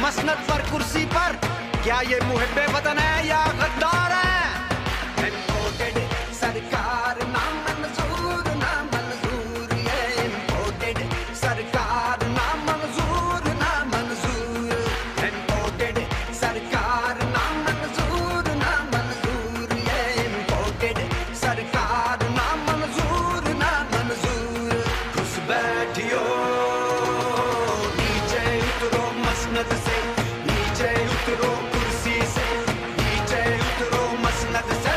मसनद पर कुर्सी पर, क्या ये मुहिब्बे वतन है या गद्दार है? इम्पोर्टेड सरकार ना मंजूर, ना मंजूर, ये इम्पोर्टेड सरकार ना मंजूर, ना मंजूर, इम्पोर्टेड सरकार ना मंजूर, ना मंजूर, ये इम्पोर्टेड सरकार ना मंजूर, ना मंजूर। घुस बैठियो नीचे उतरो मसनद से, नीचे उतरो कुर्सी से, नीचे उतरो मसनद से,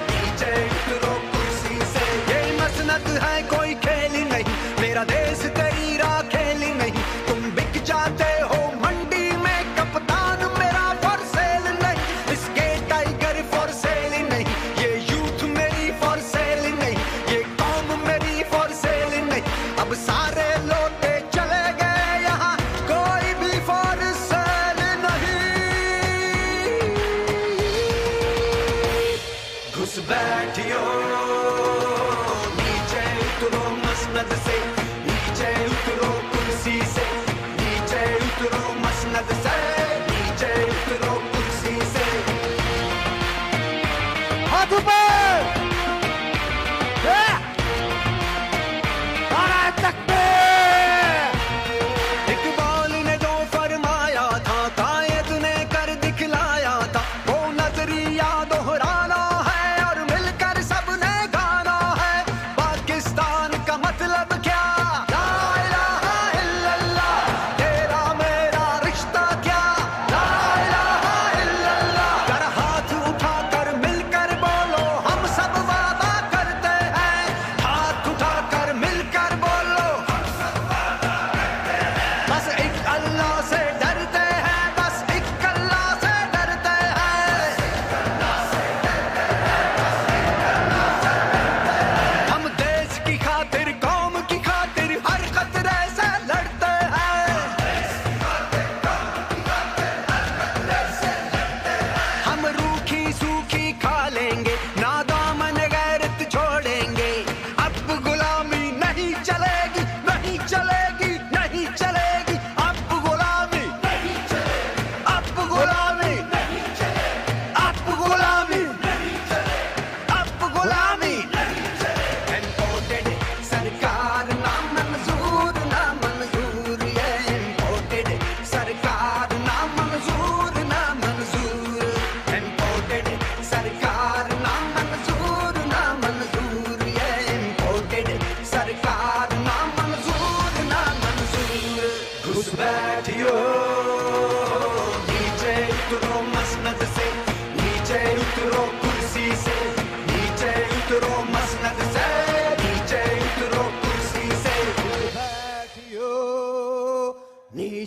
नीचे उतरो कुर्सी से। ये मसनद है कोई खेल ही नहीं, मेरा देश तेरी राह खेल ही नहीं। तुम बिक जाते हो मंडी में कप्तान, मेरा फॉर सेल नहीं। इसके टाइगर फॉर सेल ही नहीं, ये यूथ मेरी फॉर सेल ही नहीं, ये कौम मेरी फॉर सेल ही नहीं। अब सारे लौटे चले गए यहाँ, कोई भी फॉर सेल नहीं। घुस बैठियो नीचे उतरो मसनद से, नीचे उतरो कुर्सी से, नीचे उतरो मसनद से, नीचे उतरो कुर्सी से। हाथ ऊपर, नारे तकबीर। इकबाल ने जो फरमाया था, कायद ने कर दिखलाया था, वो नजरिया दोहराना है और मिलकर सबने गाना है। पाकिस्तान का मतलब क्या? ला इलाहा इल्लल्लाह, तेरा मेरा रिश्ता क्या? ला इलाहा इल्लल्लाह। कर हाथ उठाकर मिलकर बोलो, हम सब वादा करते हैं। हाथ उठाकर मिलकर बोलो, बस एक अल्लाह से डरते हैं, बस एक अल्लाह से डरते हैं। हम देश की खातिर, कौम की खातिर हर खतरे से लड़ते हैं। हम रूखी सूखी खा लेंगे, नादामन गैरत छोड़ेंगे। अब गुलामी नहीं चलेगी, नहीं चलेगी, नहीं चलेगी। अब गुलामी नहीं चलेगी, अब गुलामी नहीं चलेगी, अब गुलामी नहीं चलेगी, अब गुलामी नहीं चलेगी। इम्पोर्टेड सरकार ना मंजूर, ना मंजूर, ये इम्पोर्टेड सरकार ना मंजूर, ना मंजूर, इम्पोर्टेड सरकार ना मंजूर, ना मंजूर, ये इम्पोर्टेड सरकार ना मंजूर, ना मंजूर। घुस बैठियो